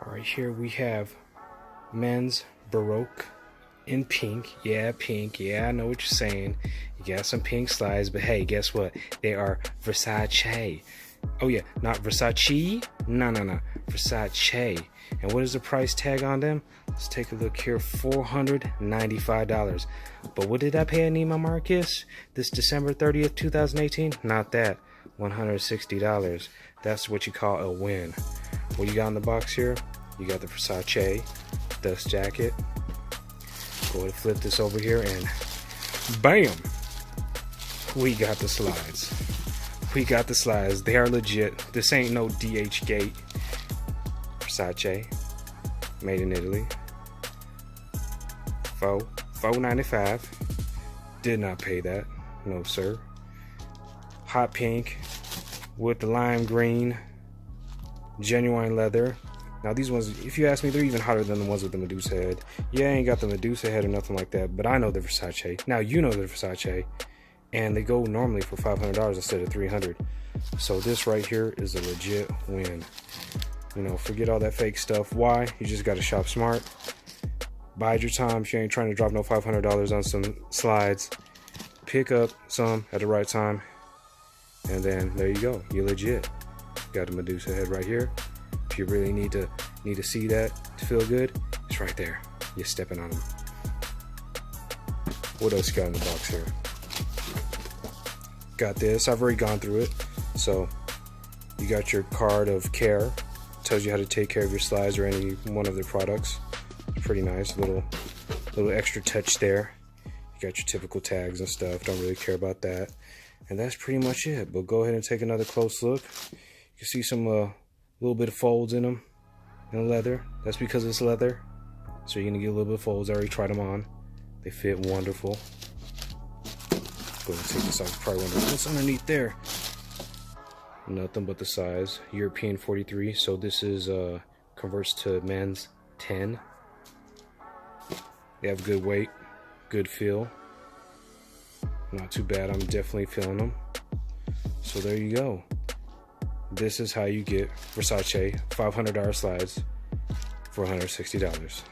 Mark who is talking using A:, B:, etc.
A: Alright, here we have men's Baroque in pink. Yeah, pink. Yeah, I know what you're saying. You got some pink slides, but hey, guess what? They are Versace. Oh yeah, not Versace. No. Versace. And what is the price tag on them? Let's take a look here. $495. But what did I pay at Neiman Marcus this December 30th, 2018? Not that. $160. That's what you call a win. What you got in the box here? You got the Versace dust jacket. Go ahead and flip this over here and bam! We got the slides. We got the slides. They are legit. This ain't no DH gate. Versace, made in Italy. $4.95. Did not pay that. No, sir. Hot pink with the lime green. Genuine leather. Now these ones, if you ask me, they're even hotter than the ones with the Medusa head. Yeah, I ain't got the Medusa head or nothing like that, but I know the Versace. Now you know the Versace, and they go normally for $500 instead of $300. So this right here is a legit win. You know, forget all that fake stuff. Why? You just gotta shop smart. Bide your time if you ain't trying to drop no $500 on some slides. Pick up some at the right time, and then there you go. You're legit. Got a Medusa head right here. If you really need to see that to feel good, it's right there. You're stepping on them. What else you got in the box here? Got this. I've already gone through it. So you got your card of care. Tells you how to take care of your slides or any one of their products. Pretty nice. Little extra touch there. You got your typical tags and stuff. Don't really care about that. And that's pretty much it. But go ahead and take another close look. You can see some little bit of folds in them, in the leather. That's because it's leather, so you're gonna get a little bit of folds. I already tried them on. They fit wonderful. Go ahead and take this off. Probably wondering what's underneath there. Nothing but the size. European 43. So this is converts to men's 10. They have good weight, good feel. Not too bad. I'm definitely feeling them. So there you go. This is how you get Versace $500 slides for $160.